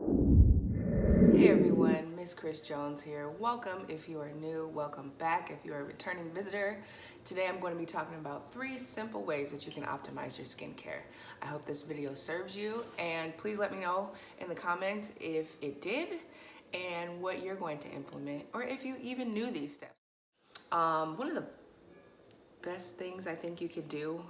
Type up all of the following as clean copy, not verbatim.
Hey everyone, Miss Chris Jones here. Welcome if you are new, welcome back if you are a returning visitor. Today I'm going to be talking about 3 simple ways that you can optimize your skincare. I hope this video serves you, and please let me know in the comments if it did and what you're going to implement, or if you even knew these steps. One of the best things I think you could do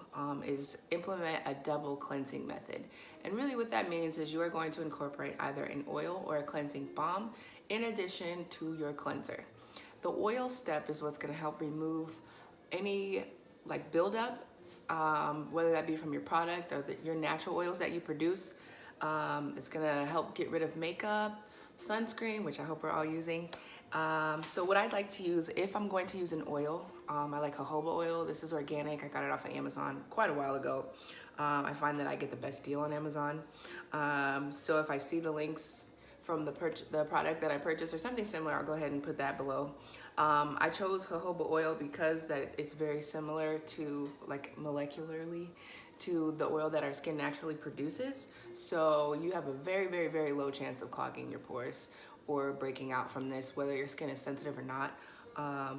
is implement a double cleansing method. And really what that means is you are going to incorporate either an oil or a cleansing balm in addition to your cleanser. The oil step is what's going to help remove any buildup, whether that be from your product or your natural oils that you produce. It's going to help get rid of makeup, sunscreen, which I hope we're all using. So what I'd like to use, if I'm going to use an oil, I like jojoba oil. This is organic. I got it off of Amazon quite a while ago. I find that I get the best deal on Amazon. So if I see the links from the product that I purchased or something similar, I'll go ahead and put that below. I chose jojoba oil because it's very similar to, molecularly, to the oil that our skin naturally produces. So you have a very, very, very low chance of clogging your pores or breaking out from this, whether your skin is sensitive or not.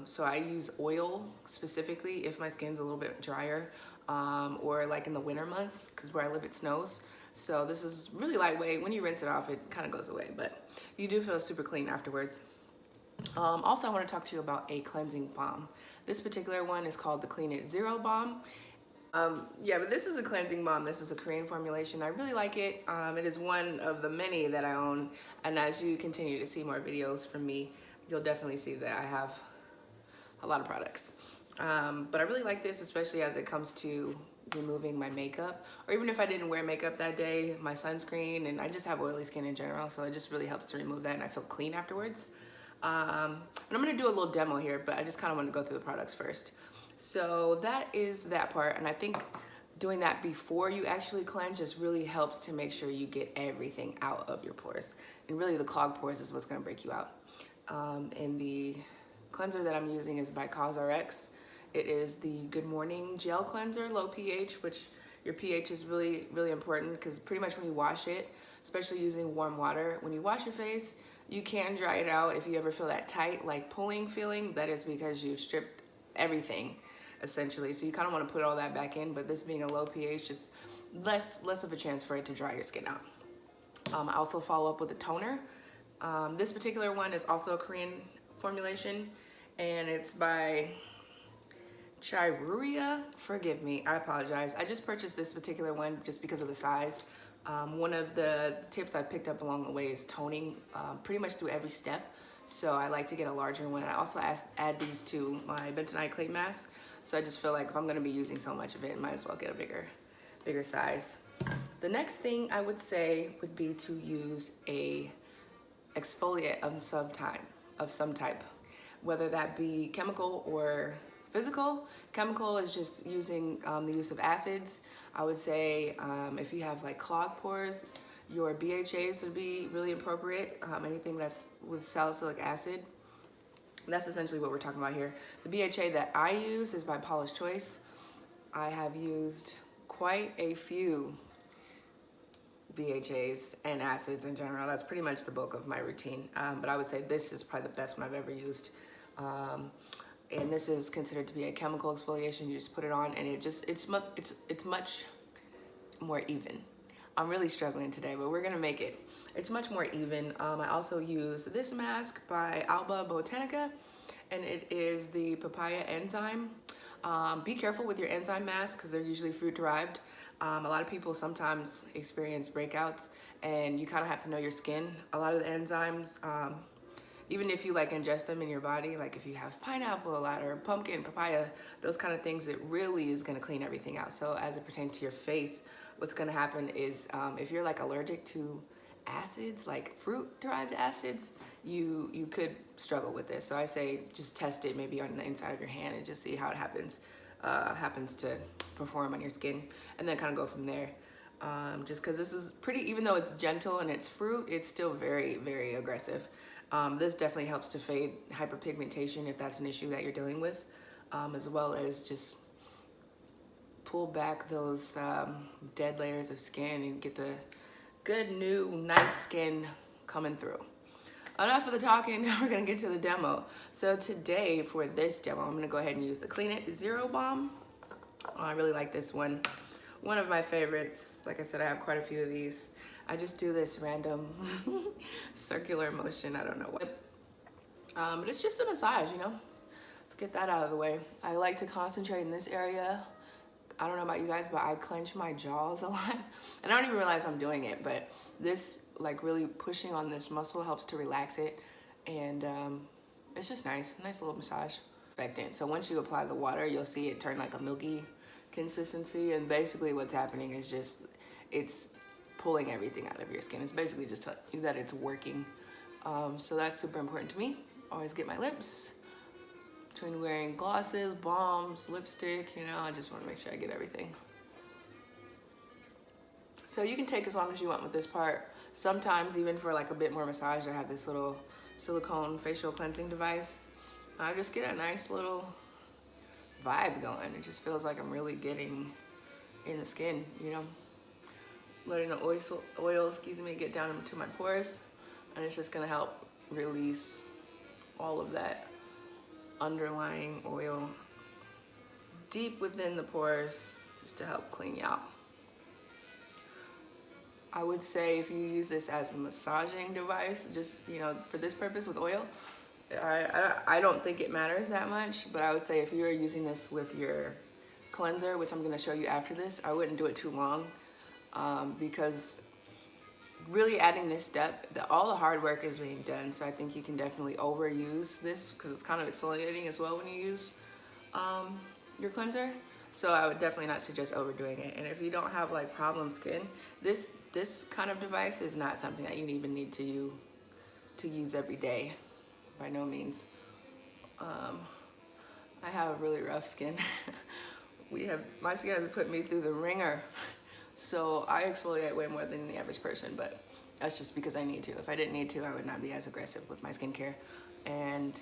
So I use oil specifically if my skin's a little bit drier, or like in the winter months, because where I live it snows. So this is really lightweight. When you rinse it off, it kind of goes away, but you do feel super clean afterwards. Also, I want to talk to you about a cleansing balm. This particular one is called the Clean It Zero Balm. Yeah, but this is a cleansing balm. This is a Korean formulation. I really like it. It is one of the many that I own, and as you continue to see more videos from me, you'll definitely see that I have a lot of products. But I really like this, especially as it comes to removing my makeup, or even if I didn't wear makeup that day, my sunscreen, and I just have oily skin in general, so it just really helps to remove that, and I feel clean afterwards. And I'm gonna do a little demo here, but I just kind of want to go through the products first. So that is that part, and I think doing that before you actually cleanse just really helps to make sure you get everything out of your pores. And really the clogged pores is what's gonna break you out. And the cleanser that I'm using is by CosRx. It is the Good Morning Gel Cleanser, low pH, which your pH is really, really important, because pretty much when you wash it, especially using warm water, when you wash your face, you can dry it out. If you ever feel that tight, like pulling feeling, that is because you've stripped everything, essentially. So you kind of want to put all that back in, but this being a low pH, it's less of a chance for it to dry your skin out. I also follow up with a toner. This particular one is also a Korean formulation, and it's by Chiruria. Forgive me, I apologize. I just purchased this particular one just because of the size. One of the tips I picked up along the way is toning pretty much through every step. So I like to get a larger one. I also add these to my bentonite clay mask. So I just feel like if I'm gonna be using so much of it, I might as well get a bigger size. The next thing I would say would be to use a exfoliant of some type, whether that be chemical or physical. Chemical is just using the use of acids. I would say if you have clogged pores, your BHAs would be really appropriate. Anything that's with salicylic acid. That's essentially what we're talking about here. The BHA that I use is by Paula's Choice. I have used quite a few BHAs and acids in general. That's pretty much the bulk of my routine. But I would say this is probably the best one I've ever used. And this is considered to be a chemical exfoliation. You just put it on, and it's much more even. I'm really struggling today, but we're gonna make it. It's much more even. I also use this mask by Alba Botanica, and it is the papaya enzyme. Be careful with your enzyme masks because they're usually fruit derived. A lot of people sometimes experience breakouts, and you kind of have to know your skin. A lot of the enzymes, even if you ingest them in your body, like if you have pineapple a lot or pumpkin, papaya, those kind of things, it really is gonna clean everything out. So as it pertains to your face, what's gonna happen is if you're allergic to acids, like fruit-derived acids, you could struggle with this. So I say just test it maybe on the inside of your hand and just see how it happens to perform on your skin, and then kind of go from there. Just because this is even though it's gentle and it's fruit, it's still very, very aggressive. This definitely helps to fade hyperpigmentation if that's an issue that you're dealing with, as well as just pull back those dead layers of skin and get the good, new, nice skin coming through. Enough of the talking, now we're gonna get to the demo. So today for this demo, I'm gonna go ahead and use the Clean It Zero Balm. I really like this one. One of my favorites. Like I said, I have quite a few of these. I just do this random circular motion, I don't know what. But it's just a massage, you know? Let's get that out of the way. I like to concentrate in this area. I don't know about you guys, but I clench my jaws a lot. And I don't even realize I'm doing it, but this, like really pushing on this muscle helps to relax it. And it's just nice little massage. So once you apply the water, you'll see it turn like a milky consistency. And basically what's happening is just, it's pulling everything out of your skin. It's basically just telling you that it's working. So that's super important to me. Always get my lips. Between wearing glosses, balms, lipstick, you know, I just want to make sure I get everything. So you can take as long as you want with this part. Sometimes even for like a bit more massage, I have this little silicone facial cleansing device. I just get a nice little vibe going. It just feels like I'm really getting in the skin, you know, letting the oil, get down into my pores, and it's just gonna help release all of that underlying oil deep within the pores, just to help clean you out. I would say if you use this as a massaging device, just, you know, for this purpose with oil, I don't think it matters that much, but I would say if you're using this with your cleanser, which I'm gonna show you after this, I wouldn't do it too long, because really adding this step, all the hard work is being done. So I think you can definitely overuse this because it's kind of exfoliating as well when you use your cleanser. So I would definitely not suggest overdoing it. And if you don't have like problem skin, this kind of device is not something that you even need to use every day, by no means. I have really rough skin. My skin has put me through the ringer. So I exfoliate way more than the average person, but that's just because I need to. If I didn't need to, I would not be as aggressive with my skincare. And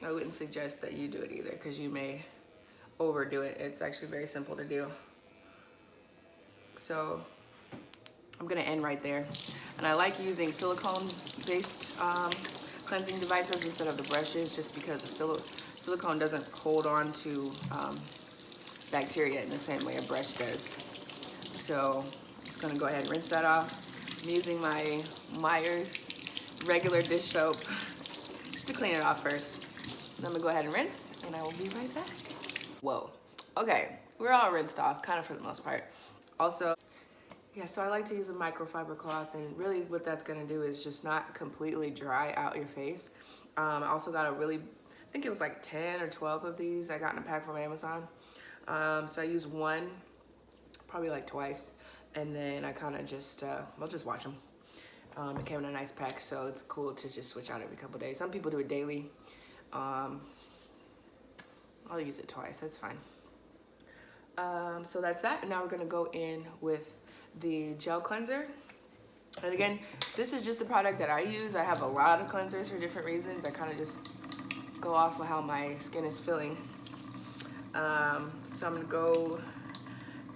I wouldn't suggest that you do it either, because you may overdo it. It's actually very simple to do. So I'm gonna end right there. And I like using silicone-based cleansing devices instead of the brushes, just because the silicone doesn't hold on to bacteria in the same way a brush does. So I'm just gonna go ahead and rinse that off. I'm using my Myers regular dish soap just to clean it off first. Then I'm gonna go ahead and rinse, and I will be right back. Whoa, okay, we're all rinsed off, kind of for the most part. Also, yeah, so I like to use a microfiber cloth, and really what that's gonna do is just not completely dry out your face. I also got I think it was like 10 or 12 of these I got in a pack from Amazon. So I use one, probably like twice, and then I kind of just, I'll just wash them. It came in a nice pack, so it's cool to just switch out every couple days. Some people do it daily. I'll use it twice, that's fine. So that's that, and now we're gonna go in with the gel cleanser. And again, this is just the product that I use. I have a lot of cleansers for different reasons. I kind of just go off of how my skin is feeling. So I'm gonna go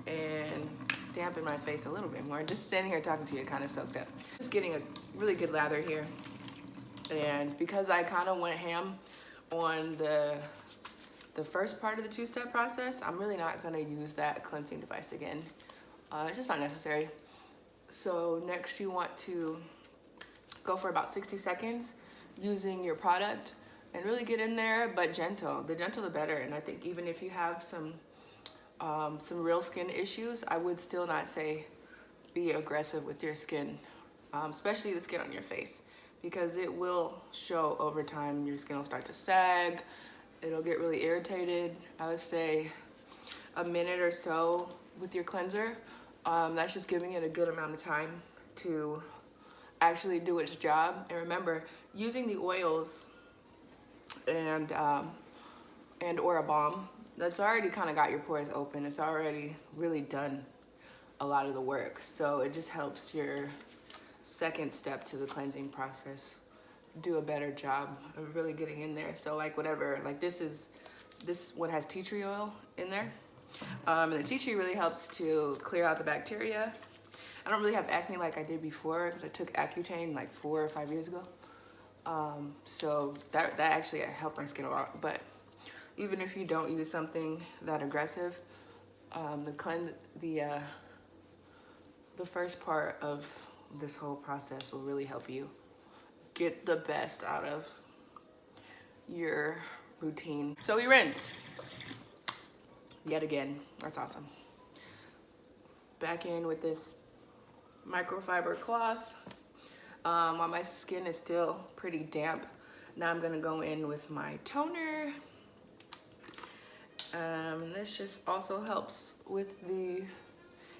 and dampen my face a little bit more. Just standing here talking to you, kind of soaked up. Just getting a really good lather here. And because I kind of went ham on the first part of the two-step process, I'm really not gonna use that cleansing device again. It's just not necessary. So next you want to go for about 60 seconds using your product and really get in there, but gentle. The gentle the better. And I think even if you have some real skin issues, I would still not say be aggressive with your skin, especially the skin on your face, because it will show over time. Your skin will start to sag. It'll get really irritated. I would say a minute or so with your cleanser. That's just giving it a good amount of time to actually do its job. And remember, using the oils and or a balm, that's already kind of got your pores open. It's already really done a lot of the work. So it just helps your second step to the cleansing process do a better job of really getting in there. So like whatever, like this one has tea tree oil in there. And the tea tree really helps to clear out the bacteria I don't really have acne like I did before because I took Accutane like 4 or 5 years ago. So that actually helped my skin a lot. But even if you don't use something that aggressive, the first part of this whole process will really help you get the best out of your routine. So we rinsed yet again. That's awesome. Back in with this microfiber cloth. While my skin is still pretty damp, now I'm gonna go in with my toner. This just also helps with the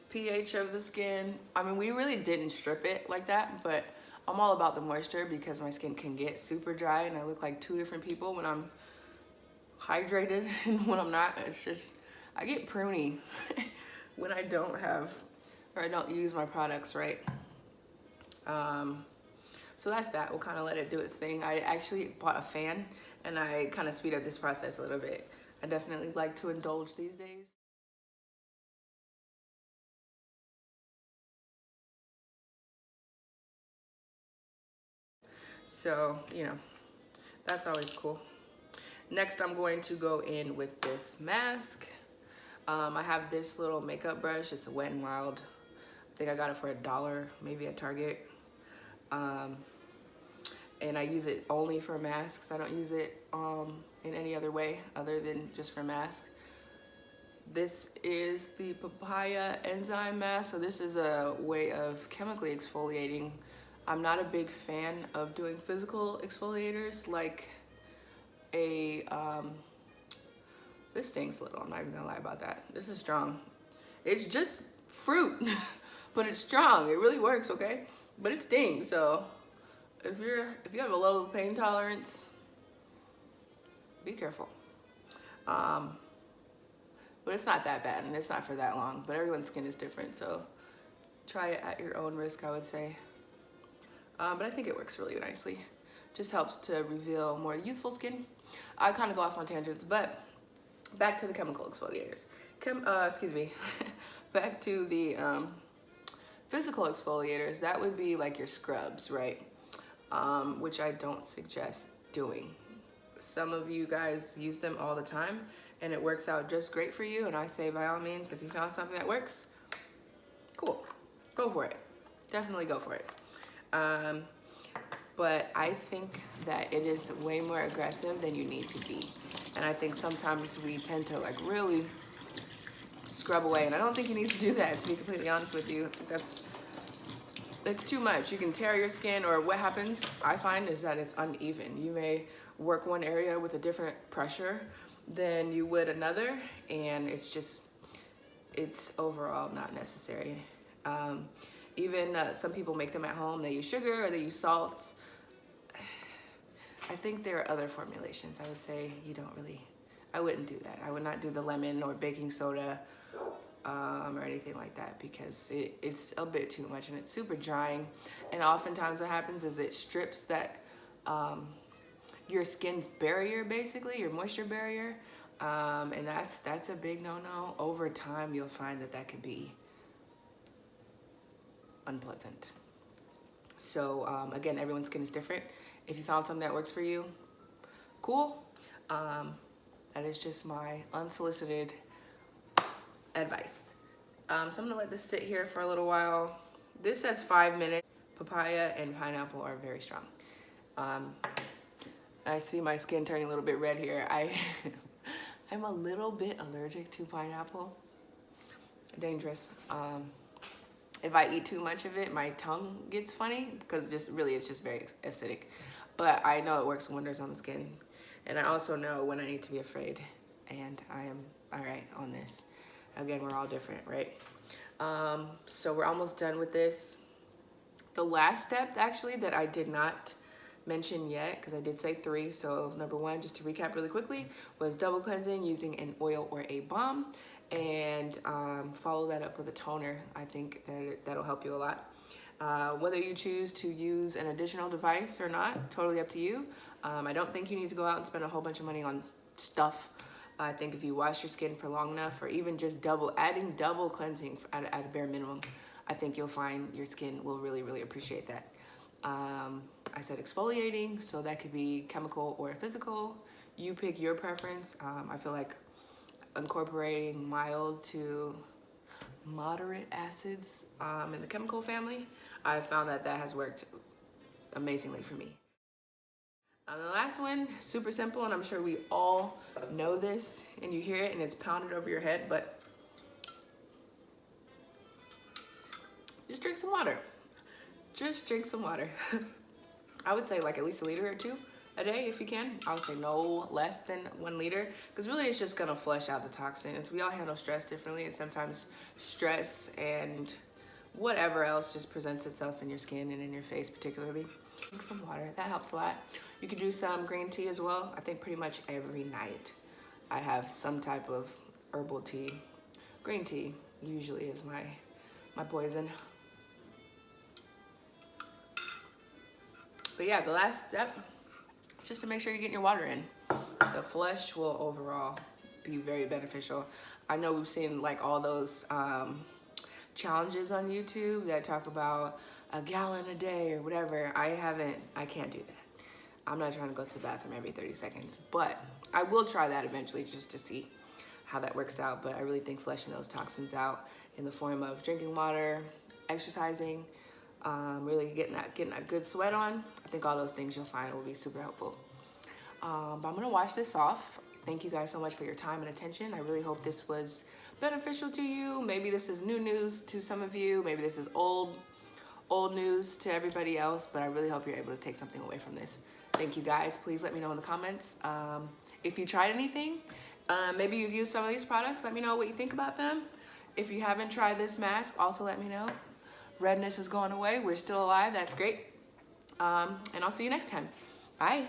pH of the skin. I mean, we really didn't strip it like that, but I'm all about the moisture because my skin can get super dry and I look like two different people when I'm hydrated and when I'm not. It's just, I get pruny when I don't have, or I don't use my products right. So that's that. We'll kind of let it do its thing. I actually bought a fan and I kind of speed up this process a little bit. I definitely like to indulge these days. So, you know, that's always cool. Next, I'm going to go in with this mask. I have this little makeup brush. It's a Wet n Wild. I think I got it for $1, maybe at Target. And I use it only for masks. I don't use it in any other way other than just for masks. This is the papaya enzyme mask. So this is a way of chemically exfoliating. I'm not a big fan of doing physical exfoliators like this stings a little. I'm not even gonna lie about that. This is strong. It's just fruit, but it's strong. It really works, okay? But it stings, so if you have a low pain tolerance, be careful. But it's not that bad and it's not for that long, but everyone's skin is different, so try it at your own risk, I would say. But I think it works really nicely. Just helps to reveal more youthful skin. I kind of go off on tangents, but back to the chemical exfoliators. Excuse me. Back to the physical exfoliators. That would be like your scrubs, right? Which I don't suggest doing. Some of you guys use them all the time and it works out just great for you. And I say by all means, if you found something that works, cool, go for it. Definitely go for it. But I think that it is way more aggressive than you need to be. And I think sometimes we tend to like really scrub away. And I don't think you need to do that, to be completely honest with you. It's too much. You can tear your skin, or what happens, I find, is that it's uneven. You may work one area with a different pressure than you would another, and it's overall not necessary. Even some people make them at home. They use sugar or they use salts. I think there are other formulations. I would say I wouldn't do that. I would not do the lemon or baking soda or anything like that, because it's a bit too much and it's super drying. And oftentimes what happens is it strips that your skin's barrier, basically, your moisture barrier. And that's a big no-no. Over time, you'll find that could be unpleasant. So again, everyone's skin is different. If you found something that works for you, cool. That is just my unsolicited advice. So I'm gonna let this sit here for a little while. This says 5 minutes. Papaya and pineapple are very strong. I see my skin turning a little bit red here. I'm a little bit allergic to pineapple. Dangerous. If I eat too much of it, my tongue gets funny because it's just very acidic. But I know it works wonders on the skin. And I also know when I need to be afraid. And I am all right on this. Again, we're all different, right? So we're almost done with this. The last step, actually, that I did not mention yet, because I did say 3. So number 1, just to recap really quickly, was double cleansing using an oil or a balm. And follow that up with a toner. I think that'll help you a lot. Whether you choose to use an additional device or not, totally up to you. I don't think you need to go out and spend a whole bunch of money on stuff. I think if you wash your skin for long enough, or even just adding double cleansing at a bare minimum, I think you'll find your skin will really, really appreciate that. I said exfoliating, so that could be chemical or physical. You pick your preference. I feel like incorporating mild to moderate acids in the chemical family, I've found that that has worked amazingly for me. The last one, super simple, and I'm sure we all know this, and you hear it and it's pounded over your head, but just drink some water. Just drink some water. I would say like at least a liter or two a day if you can. I would say no less than 1 liter, because really it's just gonna flush out the toxins. We all handle stress differently, and sometimes stress and whatever else just presents itself in your skin and in your face particularly. Drink some water, that helps a lot. You could do some green tea as well. I think pretty much every night I have some type of herbal tea. Green tea usually is my poison. But yeah, the last step, just to make sure you're getting your water in. The flush will overall be very beneficial. I know we've seen like all those challenges on YouTube that talk about a gallon a day or whatever. I can't do that. I'm not trying to go to the bathroom every 30 seconds, but I will try that eventually just to see how that works out. But I really think flushing those toxins out in the form of drinking water, exercising, really getting that good sweat on, I think all those things you'll find will be super helpful. But I'm gonna wash this off. Thank you guys so much for your time and attention. I really hope this was beneficial to you. Maybe this is new news to some of you. Maybe this is old news to everybody else, but I really hope you're able to take something away from this. Thank you guys. Please let me know in the comments if you tried anything. Maybe you've used some of these products. Let me know what you think about them. If you haven't tried this mask, also let me know. Redness is going away. We're still alive. That's great. And I'll see you next time. Bye.